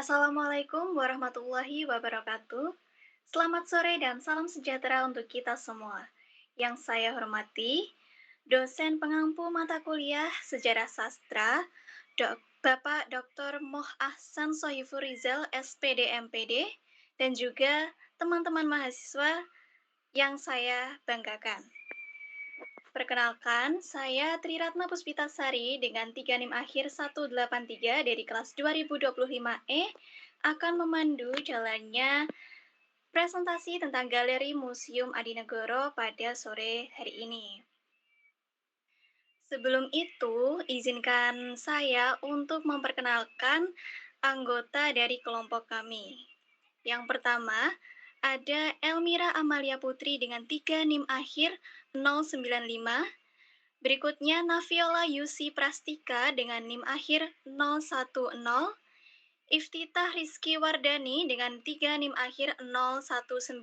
Assalamualaikum warahmatullahi wabarakatuh. Selamat sore dan salam sejahtera untuk kita semua. Yang saya hormati, dosen pengampu mata kuliah Sejarah Sastra, Bapak Dr. Moh Ahsan Sohifur Rizal, SPD MPD, dan juga teman-teman mahasiswa yang saya banggakan. Perkenalkan, saya Triratna Puspitasari dengan 3 NIM akhir 183 dari kelas 2025E akan memandu jalannya presentasi tentang Galeri Museum Adinegoro pada sore hari ini. Sebelum itu, izinkan saya untuk memperkenalkan anggota dari kelompok kami. Yang pertama, ada Elmira Amalia Putri dengan 3 NIM akhir 095. Berikutnya Naviola Yusi Prastika dengan NIM akhir 010, Iftitah Rizky Wardani dengan 3 NIM akhir 019,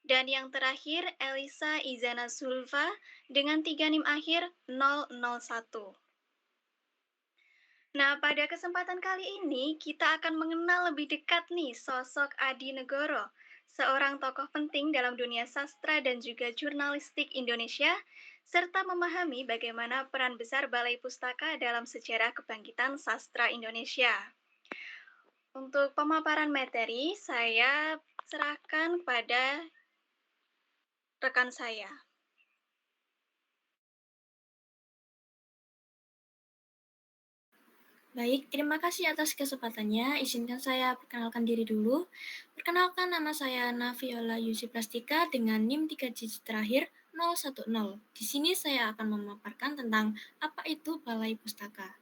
dan yang terakhir Elisa Izana Zulfa dengan 3 NIM akhir 001. Nah, pada kesempatan kali ini kita akan mengenal lebih dekat nih sosok Adi Negoro, seorang tokoh penting dalam dunia sastra dan juga jurnalistik Indonesia, serta memahami bagaimana peran besar Balai Pustaka dalam sejarah kebangkitan sastra Indonesia. Untuk pemaparan materi, saya serahkan pada rekan saya. Baik, terima kasih atas kesempatannya. Izinkan saya perkenalkan diri dulu. Perkenalkan, nama saya Naviola Yusi Prastika dengan NIM 3 digit terakhir 010. Di sini saya akan memaparkan tentang apa itu Balai Pustaka.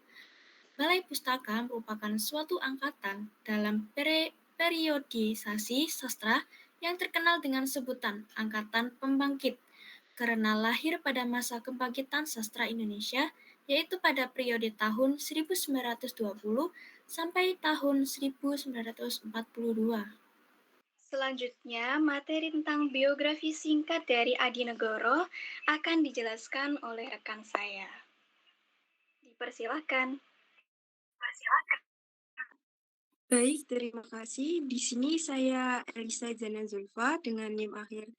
Balai Pustaka merupakan suatu angkatan dalam periodisasi sastra yang terkenal dengan sebutan Angkatan Pembangkit karena lahir pada masa kebangkitan sastra Indonesia, yaitu pada periode tahun 1920 sampai tahun 1942. Selanjutnya, materi tentang biografi singkat dari Adi Negoro akan dijelaskan oleh rekan saya. Dipersilakan. Baik, terima kasih. Di sini saya Elisa Zana Zulfa dengan NIM akhir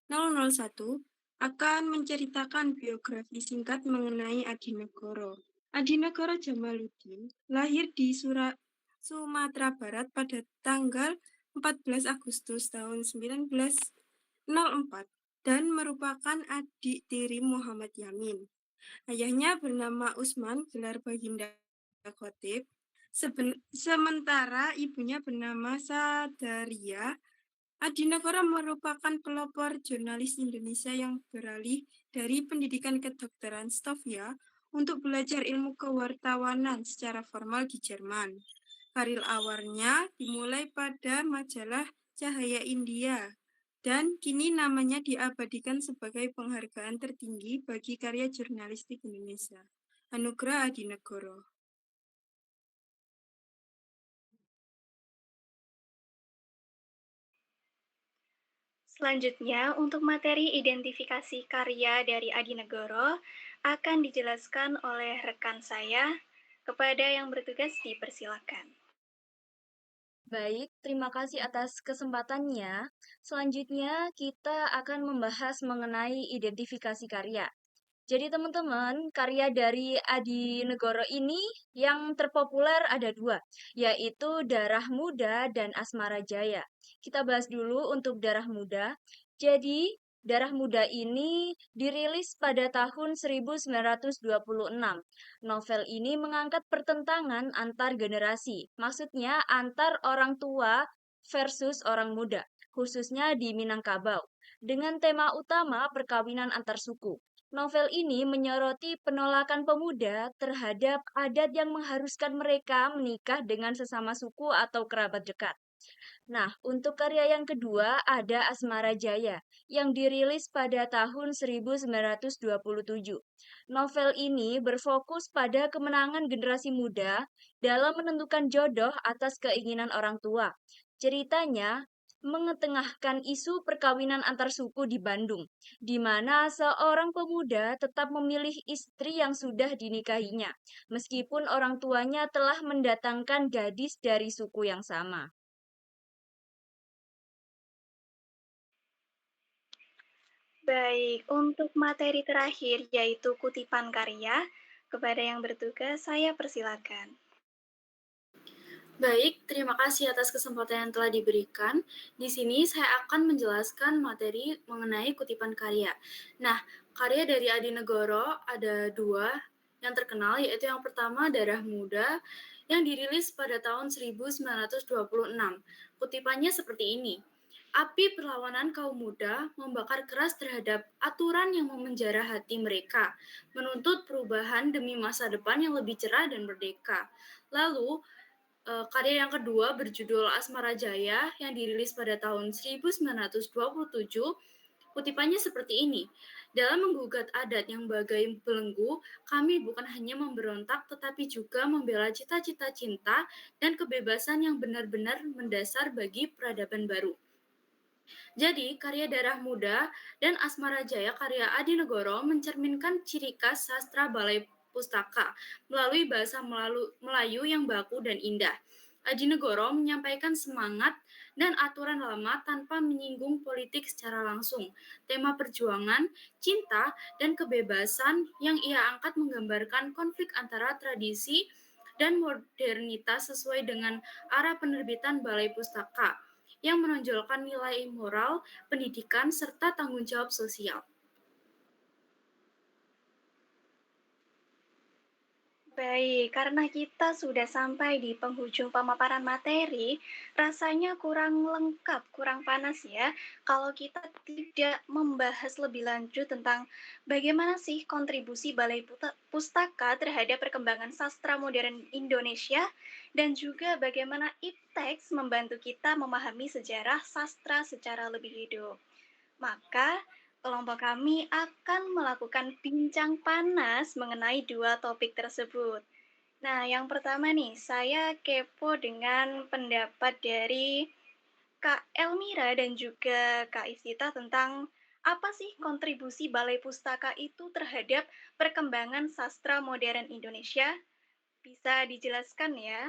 001 akan menceritakan biografi singkat mengenai Adi Negoro. Adi Negoro Jamaluddin lahir di Sumatera Barat pada tanggal 14 Agustus tahun 1904 dan merupakan adik tiri Muhammad Yamin. Ayahnya bernama Usman, gelar Baginda Khotib, sementara ibunya bernama Sadaria. Adinegoro merupakan pelopor jurnalis Indonesia yang beralih dari pendidikan kedokteran Stovia untuk belajar ilmu kewartawanan secara formal di Jerman. Karir awalnya dimulai pada majalah Cahaya India dan kini namanya diabadikan sebagai penghargaan tertinggi bagi karya jurnalistik Indonesia. Anugerah Adinegoro. Selanjutnya, untuk materi identifikasi karya dari Adi Negoro akan dijelaskan oleh rekan saya. Kepada yang bertugas dipersilakan. Baik, terima kasih atas kesempatannya. Selanjutnya, kita akan membahas mengenai identifikasi karya. Jadi teman-teman, karya dari Adi Negoro ini yang terpopuler ada dua, yaitu Darah Muda dan Asmara Jaya. Kita bahas dulu untuk Darah Muda. Jadi, Darah Muda ini dirilis pada tahun 1926. Novel ini mengangkat pertentangan antar generasi, maksudnya antar orang tua versus orang muda, khususnya di Minangkabau, dengan tema utama perkawinan antar suku. Novel ini menyoroti penolakan pemuda terhadap adat yang mengharuskan mereka menikah dengan sesama suku atau kerabat dekat. Nah, untuk karya yang kedua ada Asmara Jaya yang dirilis pada tahun 1927. Novel ini berfokus pada kemenangan generasi muda dalam menentukan jodoh atas keinginan orang tua. Ceritanya, mengetengahkan isu perkawinan antar suku di Bandung, di mana seorang pemuda tetap memilih istri yang sudah dinikahinya, meskipun orang tuanya telah mendatangkan gadis dari suku yang sama. Baik, untuk materi terakhir yaitu kutipan karya, kepada yang bertugas saya persilakan. Baik, terima kasih atas kesempatan yang telah diberikan. Di sini saya akan menjelaskan materi mengenai kutipan karya. Nah, karya dari Adi Negoro ada dua yang terkenal, yaitu yang pertama Darah Muda yang dirilis pada tahun 1926. Kutipannya seperti ini. Api perlawanan kaum muda membakar keras terhadap aturan yang memenjara hati mereka, menuntut perubahan demi masa depan yang lebih cerah dan merdeka. Lalu, karya yang kedua berjudul Asmara Jaya yang dirilis pada tahun 1927. Kutipannya seperti ini. Dalam menggugat adat yang bagai belenggu, kami bukan hanya memberontak tetapi juga membela cita-cita cinta dan kebebasan yang benar-benar mendasar bagi peradaban baru. Jadi, karya Darah Muda dan Asmara Jaya karya Adi Negoro mencerminkan ciri khas sastra Balai Pustaka melalui bahasa Melayu yang baku dan indah. Adi Negoro menyampaikan semangat dan aturan lama tanpa menyinggung politik secara langsung. Tema perjuangan, cinta, dan kebebasan yang ia angkat menggambarkan konflik antara tradisi dan modernitas sesuai dengan arah penerbitan Balai Pustaka yang menonjolkan nilai moral, pendidikan, serta tanggung jawab sosial. Baik, karena kita sudah sampai di penghujung pemaparan materi, rasanya kurang lengkap, kurang panas ya, kalau kita tidak membahas lebih lanjut tentang bagaimana sih kontribusi Balai Pustaka terhadap perkembangan sastra modern Indonesia, dan juga bagaimana IPTEX membantu kita memahami sejarah sastra secara lebih hidup. Maka, kelompok kami akan melakukan bincang panas mengenai dua topik tersebut. Nah, yang pertama nih, saya kepo dengan pendapat dari Kak Elmira dan juga Kak Isita tentang apa sih kontribusi Balai Pustaka itu terhadap perkembangan sastra modern Indonesia? Bisa dijelaskan ya?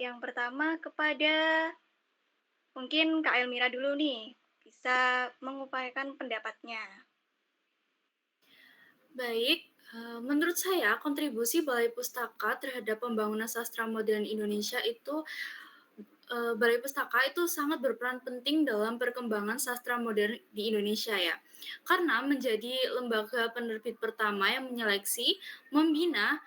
Yang pertama kepada mungkin Kak Elmira dulu nih, bisa mengupayakan pendapatnya. Baik, menurut saya kontribusi Balai Pustaka terhadap pembangunan sastra modern Indonesia itu Balai Pustaka itu sangat berperan penting dalam perkembangan sastra modern di Indonesia ya. Karena menjadi lembaga penerbit pertama yang menyeleksi, membina,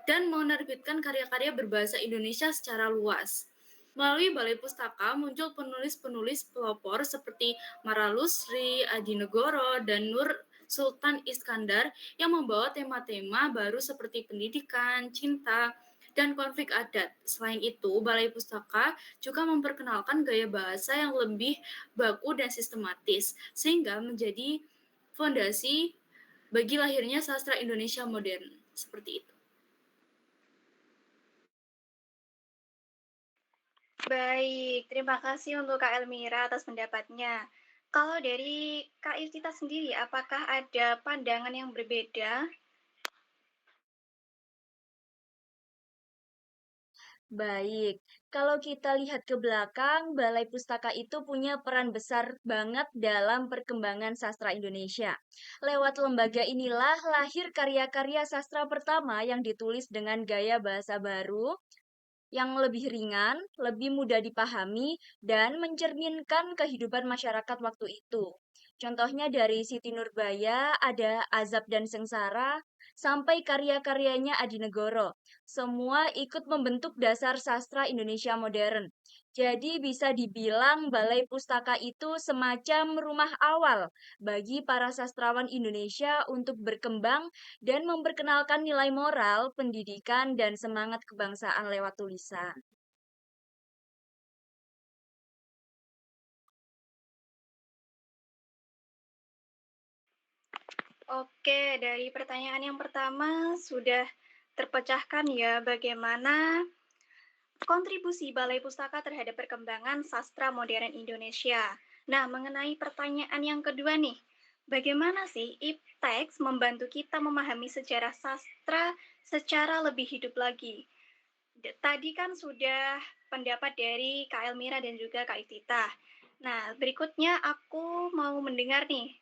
dan menerbitkan karya-karya berbahasa Indonesia secara luas. Melalui Balai Pustaka muncul penulis-penulis pelopor seperti Mara Lusri, Adi Negoro, dan Nur Sultan Iskandar yang membawa tema-tema baru seperti pendidikan, cinta, dan konflik adat. Selain itu, Balai Pustaka juga memperkenalkan gaya bahasa yang lebih baku dan sistematis, sehingga menjadi fondasi bagi lahirnya sastra Indonesia modern. Seperti itu. Baik, terima kasih untuk Kak Elmira atas pendapatnya. Kalau dari Kak Irtita sendiri, apakah ada pandangan yang berbeda? Baik, kalau kita lihat ke belakang, Balai Pustaka itu punya peran besar banget dalam perkembangan sastra Indonesia. Lewat lembaga inilah lahir karya-karya sastra pertama yang ditulis dengan gaya bahasa baru, yang lebih ringan, lebih mudah dipahami, dan mencerminkan kehidupan masyarakat waktu itu. Contohnya dari Siti Nurbaya, ada Azab dan Sengsara, sampai karya-karyanya Adi Negoro. Semua ikut membentuk dasar sastra Indonesia modern. Jadi bisa dibilang Balai Pustaka itu semacam rumah awal bagi para sastrawan Indonesia untuk berkembang dan memperkenalkan nilai moral, pendidikan, dan semangat kebangsaan lewat tulisan. Oke, dari pertanyaan yang pertama sudah terpecahkan ya bagaimana kontribusi Balai Pustaka terhadap perkembangan sastra modern Indonesia. Nah, mengenai pertanyaan yang kedua nih, bagaimana sih ipteks membantu kita memahami sejarah sastra secara lebih hidup lagi? Tadi kan sudah pendapat dari Kak Elmira dan juga Kak Iftitah. Nah, berikutnya aku mau mendengar nih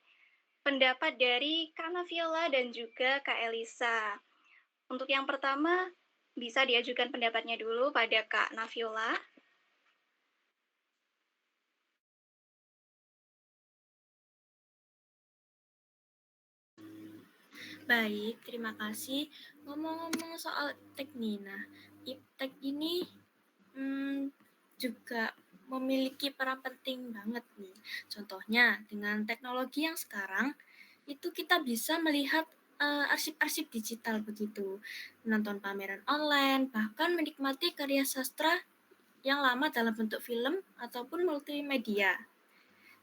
pendapat dari Kak Naviola dan juga Kak Elisa. Untuk yang pertama, bisa diajukan pendapatnya dulu pada Kak Naviola. Baik, terima kasih. Ngomong-ngomong soal iptek nih, nah iptek ini juga memiliki peran penting banget nih. Contohnya dengan teknologi yang sekarang itu kita bisa melihat arsip-arsip digital begitu, menonton pameran online, bahkan menikmati karya sastra yang lama dalam bentuk film ataupun multimedia.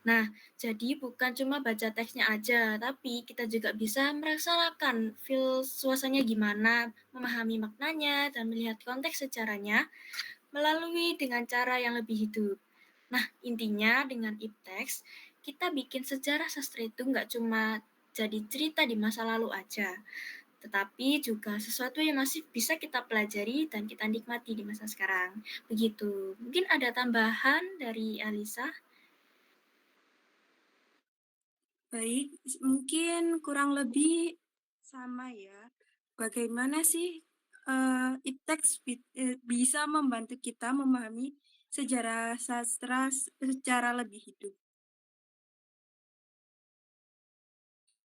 Nah, jadi bukan cuma baca teksnya aja, tapi kita juga bisa merasakan feel suasananya gimana, memahami maknanya, dan melihat konteks sejarahnya melalui dengan cara yang lebih hidup. Nah, intinya dengan ipteks, kita bikin sejarah sastra itu nggak cuma jadi cerita di masa lalu aja, tetapi juga sesuatu yang masih bisa kita pelajari dan kita nikmati di masa sekarang. Begitu. Mungkin ada tambahan dari Alisa? Baik, mungkin kurang lebih sama ya. Bagaimana sih ipteks bisa membantu kita memahami sejarah sastra secara lebih hidup?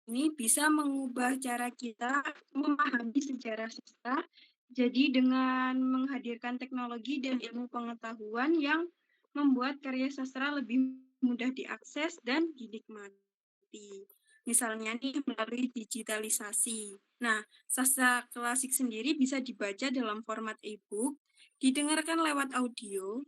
Ini bisa mengubah cara kita memahami sejarah sastra. Jadi dengan menghadirkan teknologi dan ilmu pengetahuan yang membuat karya sastra lebih mudah diakses dan dinikmati. Misalnya nih melalui digitalisasi. Nah, sastra klasik sendiri bisa dibaca dalam format e-book, didengarkan lewat audio,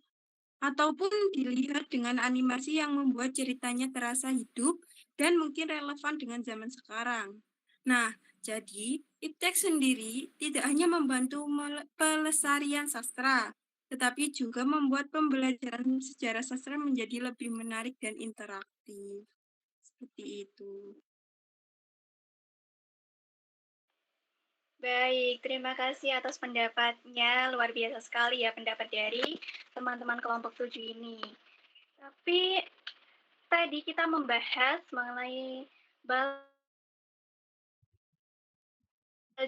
ataupun dilihat dengan animasi yang membuat ceritanya terasa hidup dan mungkin relevan dengan zaman sekarang. Nah, jadi ipteks sendiri tidak hanya membantu pelestarian sastra, tetapi juga membuat pembelajaran sejarah sastra menjadi lebih menarik dan interaktif. Seperti itu. Baik, terima kasih atas pendapatnya. Luar biasa sekali ya pendapat dari teman-teman kelompok 7 ini. Tapi tadi kita membahas mengenai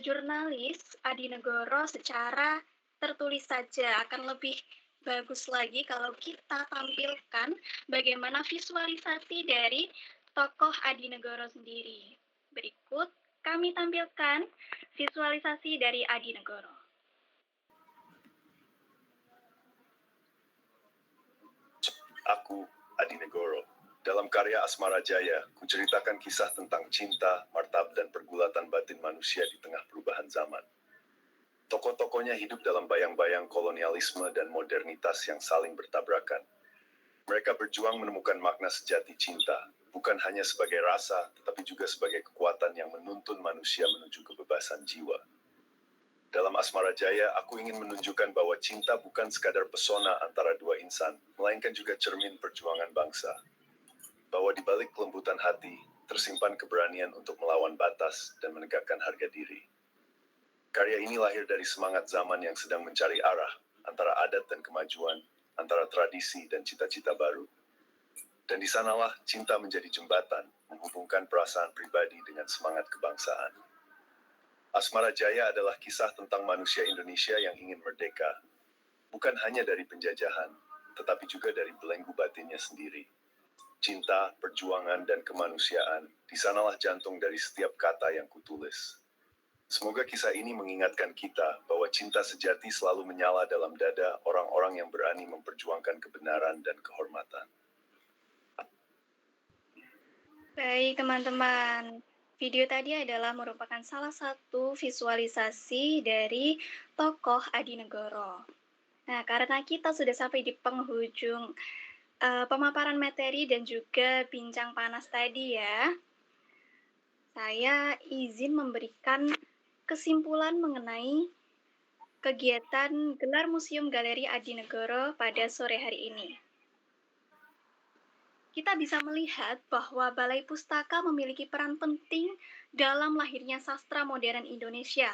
jurnalis Adi Negoro secara tertulis saja. Akan lebih bagus lagi kalau kita tampilkan bagaimana visualisasi dari tokoh Adi Negoro sendiri. Berikut kami tampilkan visualisasi dari Adi Negoro. Aku, Adi Negoro. Dalam karya Asmara Jaya, kuceritakan kisah tentang cinta, martabat dan pergulatan batin manusia di tengah perubahan zaman. Tokoh-tokohnya hidup dalam bayang-bayang kolonialisme dan modernitas yang saling bertabrakan. Mereka berjuang menemukan makna sejati cinta, bukan hanya sebagai rasa, tetapi juga sebagai kekuatan yang menuntun manusia menuju kebebasan jiwa. Dalam Asmara Jaya, aku ingin menunjukkan bahwa cinta bukan sekadar pesona antara dua insan, melainkan juga cermin perjuangan bangsa. Bahwa di balik kelembutan hati, tersimpan keberanian untuk melawan batas dan menegakkan harga diri. Karya ini lahir dari semangat zaman yang sedang mencari arah, antara adat dan kemajuan, antara tradisi dan cita-cita baru. Dan di sanalah cinta menjadi jembatan, menghubungkan perasaan pribadi dengan semangat kebangsaan. Asmara Jaya adalah kisah tentang manusia Indonesia yang ingin merdeka, bukan hanya dari penjajahan, tetapi juga dari belenggu batinnya sendiri. Cinta, perjuangan, dan kemanusiaan, di sanalah jantung dari setiap kata yang kutulis. Semoga kisah ini mengingatkan kita bahwa cinta sejati selalu menyala dalam dada orang-orang yang berani memperjuangkan kebenaran dan kehormatan. Baik, teman-teman. Video tadi adalah merupakan salah satu visualisasi dari tokoh Adi Negoro. Nah, karena kita sudah sampai di penghujung pemaparan materi dan juga bincang panas tadi ya, saya izin memberikan kesimpulan mengenai kegiatan gelar Museum Galeri Adinegoro pada sore hari ini. Kita bisa melihat bahwa Balai Pustaka memiliki peran penting dalam lahirnya sastra modern Indonesia.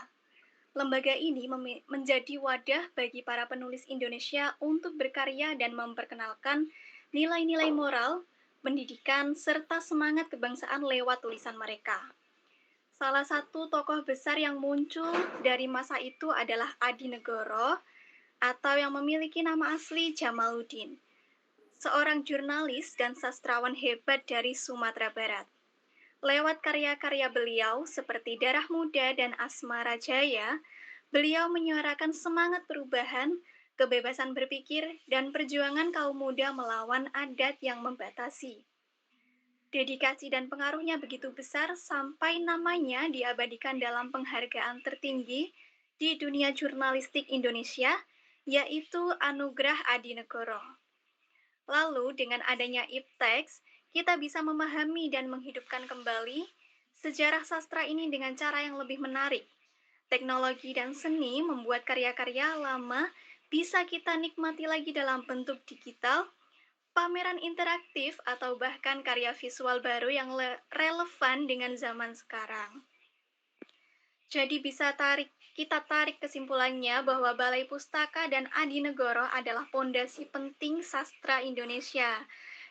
Lembaga ini menjadi wadah bagi para penulis Indonesia untuk berkarya dan memperkenalkan nilai-nilai moral, pendidikan, serta semangat kebangsaan lewat tulisan mereka. Salah satu tokoh besar yang muncul dari masa itu adalah Adinegoro atau yang memiliki nama asli Jamaluddin, seorang jurnalis dan sastrawan hebat dari Sumatera Barat. Lewat karya-karya beliau seperti Darah Muda dan Asmara Jaya, beliau menyuarakan semangat perubahan, kebebasan berpikir, dan perjuangan kaum muda melawan adat yang membatasi. Dedikasi dan pengaruhnya begitu besar sampai namanya diabadikan dalam penghargaan tertinggi di dunia jurnalistik Indonesia, yaitu Anugerah Adinegoro. Lalu, dengan adanya IPTEX, kita bisa memahami dan menghidupkan kembali sejarah sastra ini dengan cara yang lebih menarik. Teknologi dan seni membuat karya-karya lama bisa kita nikmati lagi dalam bentuk digital, pameran interaktif, atau bahkan karya visual baru yang relevan dengan zaman sekarang. Jadi kita tarik kesimpulannya bahwa Balai Pustaka dan Adinegoro adalah pondasi penting sastra Indonesia.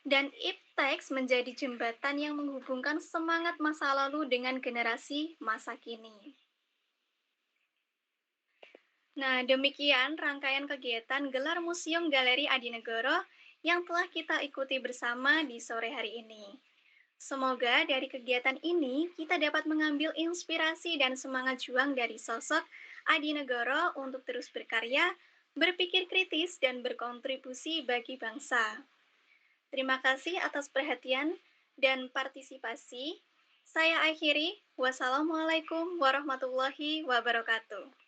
Dan IPTEX menjadi jembatan yang menghubungkan semangat masa lalu dengan generasi masa kini. Nah, demikian rangkaian kegiatan gelar Museum Galeri Adinegoro yang telah kita ikuti bersama di sore hari ini. Semoga dari kegiatan ini kita dapat mengambil inspirasi dan semangat juang dari sosok Adinegoro untuk terus berkarya, berpikir kritis, dan berkontribusi bagi bangsa. Terima kasih atas perhatian dan partisipasi. Saya akhiri. Wassalamualaikum warahmatullahi wabarakatuh.